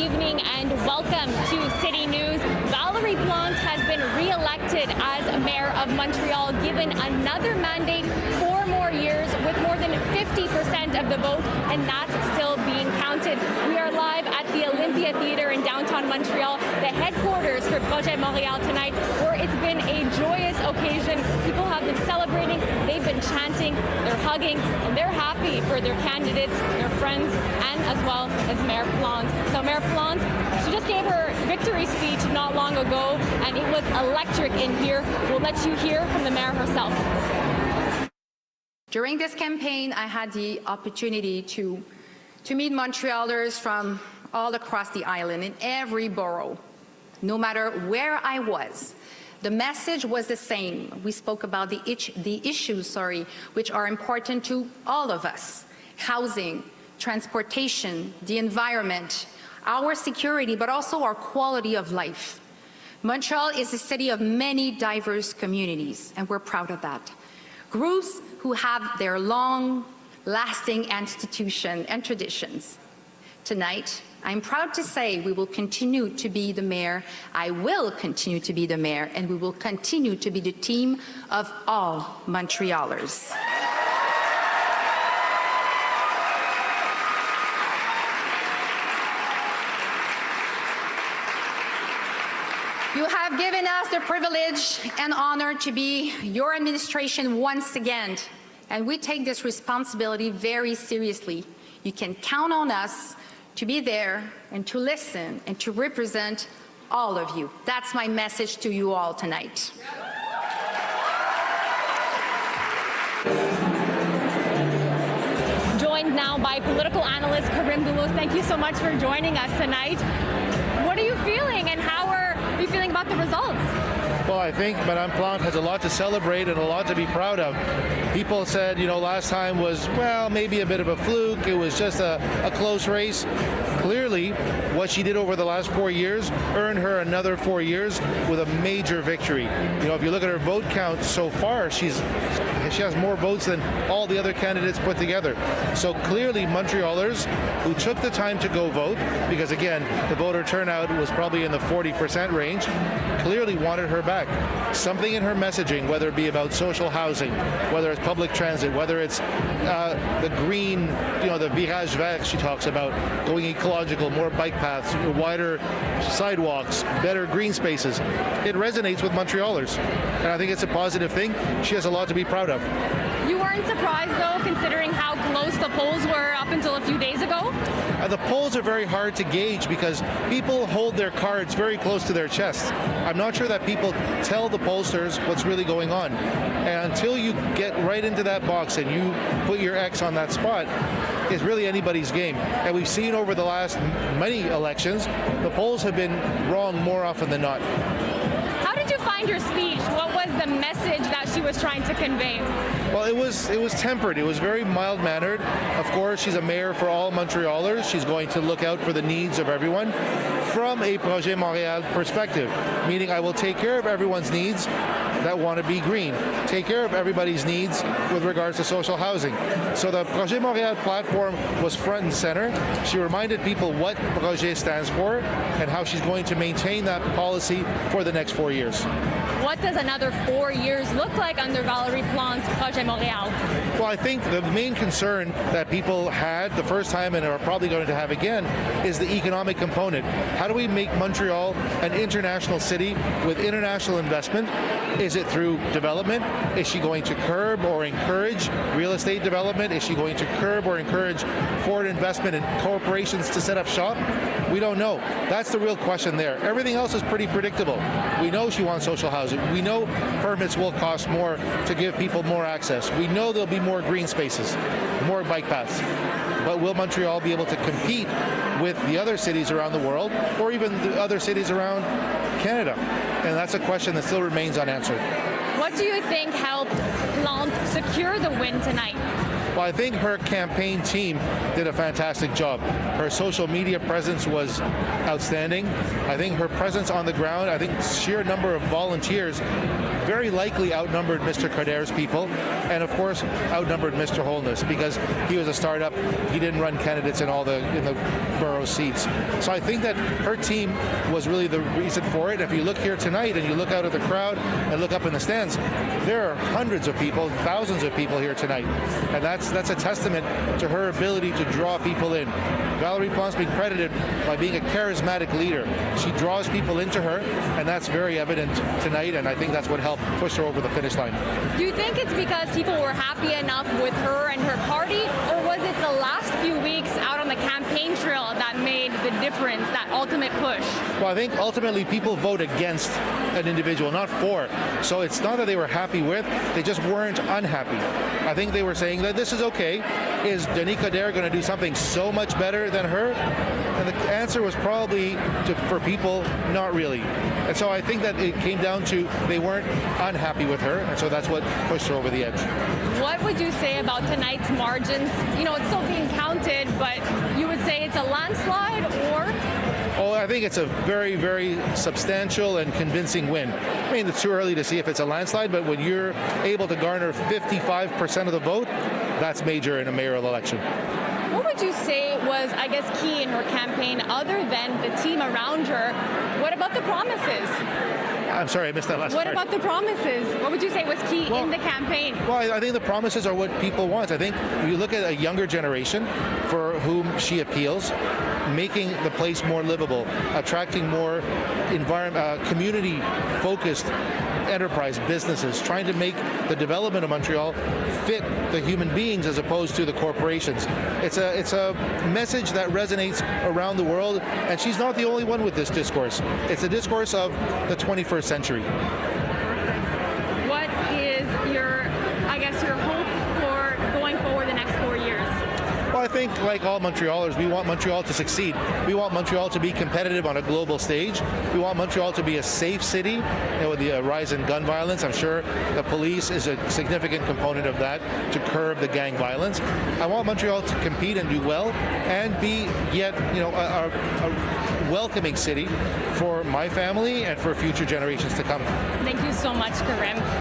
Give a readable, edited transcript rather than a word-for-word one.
evening and welcome to City News. Valérie Plante has been re-elected as Mayor of Montreal, given another mandate, 4 more years with more than 50% of the vote, and that's still being counted. We are live at the Olympia Theatre in downtown Montreal, the headquarters for Projet Montréal tonight, where it's been a joyous occasion. People have been celebrating, they've been chanting, they're hugging, and they're happy for their candidates, their friends, and as well as Mayor Plante. So Mayor Plante, she just gave her victory speech not long ago, and it was electric in here. We'll let you hear from the mayor herself. During this campaign, I had the opportunity to meet Montrealers from all across the island, in every borough, no matter where I was. The message was the same. We spoke about the issues, which are important to all of us: housing, transportation, the environment, our security, but also our quality of life. Montreal is a city of many diverse communities, and we're proud of that. Groups who have their long-lasting institutions and traditions. Tonight, I'm proud to say we will continue to be the mayor. I will continue to be the mayor, and we will continue to be the team of all Montrealers. You have given us the privilege and honor to be your administration once again, and we take this responsibility very seriously. You can count on us to be there and to listen and to represent all of you. That's my message to you all tonight. Joined now by political analyst Karim Boulos. Thank you so much for joining us tonight. What are you feeling, and how are you feeling about the results? Well, I think Madame Plante has a lot to celebrate and a lot to be proud of. People said, last time was, well, maybe a bit of a fluke. It was just a close race. Clearly, what she did over the last 4 years earned her another 4 years with a major victory. If you look at her vote count so far, she has more votes than all the other candidates put together. So clearly, Montrealers who took the time to go vote, because again, the voter turnout was probably in the 40% range, clearly wanted her back. Something in her messaging, whether it be about social housing, whether it's public transit, whether it's the green, the virage vert she talks about, going ecological, more bike paths, wider sidewalks, better green spaces. It resonates with Montrealers, and I think it's a positive thing. She has a lot to be proud of. You weren't surprised, though, considering how close the polls were up until a few days ago? The polls are very hard to gauge because people hold their cards very close to their chests. I'm not sure that people tell the pollsters what's really going on. And until you get right into that box and you put your X on that spot, it's really anybody's game. And we've seen over the last many elections, the polls have been wrong more often than not. How did you find her speech? What was the message that she was trying to convey? Well, it was tempered. It was very mild-mannered. Of course, she's a mayor for all Montrealers. She's going to look out for the needs of everyone from a Projet Montréal perspective, meaning I will take care of everyone's needs that want to be green, take care of everybody's needs with regards to social housing. So the Projet Montréal platform was front and center. She reminded people what Projet stands for and how she's going to maintain that policy for the next 4 years. What does another 4 years look like under Valérie Plante's Projet Montréal? Well, I think the main concern that people had the first time and are probably going to have again is the economic component. How do we make Montreal an international city with international investment? Is it through development? Is she going to curb or encourage real estate development? Is she going to curb or encourage foreign investment in corporations to set up shop? We don't know. That's the real question there. Everything else is pretty predictable. We know she wants social housing. We know permits will cost more to give people more access. We know there'll be more green spaces, more bike paths. But will Montreal be able to compete with the other cities around the world, or even the other cities around Canada? And that's a question that still remains unanswered. What do you think helped Plante secure the win tonight? Well, I think her campaign team did a fantastic job. Her social media presence was outstanding. I think her presence on the ground, I think sheer number of volunteers very likely outnumbered Mr. Coderre's people, and of course outnumbered Mr. Holness because he was a startup. He didn't run candidates in the borough seats. So I think that her team was really the reason for it. If you look here tonight and you look out at the crowd and look up in the stands, there are hundreds of people, thousands of people here tonight, and that's a testament to her ability to draw people in. Valérie Plante's been credited by being a charismatic leader. She draws people into her, and that's very evident tonight, and I think that's what helped push her over the finish line. Do you think it's because people were happy enough with her and her party, or was it the last few weeks out on the campaign trail that made the difference, that ultimate push? Well, I think ultimately people vote against an individual, not for. So it's not that they were happy with, they just weren't unhappy. I think they were saying that this is okay. Is Denis Coderre going to do something so much better than her? And the answer was probably, for people, not really. And so I think that it came down to they weren't unhappy with her, and so that's what pushed her over the edge. What would you say about tonight's margins? You know, it's still being counted, but you would say it's a landslide, or? Oh, I think it's a very, very substantial and convincing win. I mean, it's too early to see if it's a landslide, but when you're able to garner 55% of the vote, that's major in a mayoral election. What would you say was, I guess, key in her campaign other than the team around her? What about the promises? I'm sorry, I missed that last part. What about the promises? What would you say was key in the campaign? Well, I think the promises are what people want. I think if you look at a younger generation for whom she appeals, making the place more livable, attracting more community-focused enterprise businesses, trying to make the development of Montreal fit the human beings as opposed to the corporations. It's a message that resonates around the world, and she's not the only one with this discourse. It's a discourse of the 21st century. What is your hope for going forward the next 4 years? Well, I think, like all Montrealers, we want Montreal to succeed. We want Montreal to be competitive on a global stage. We want Montreal to be a safe city. With the rise in gun violence, I'm sure the police is a significant component of that to curb the gang violence. I want Montreal to compete and do well and be yet, a welcoming city for my family and for future generations to come. Thank you so much, Karim.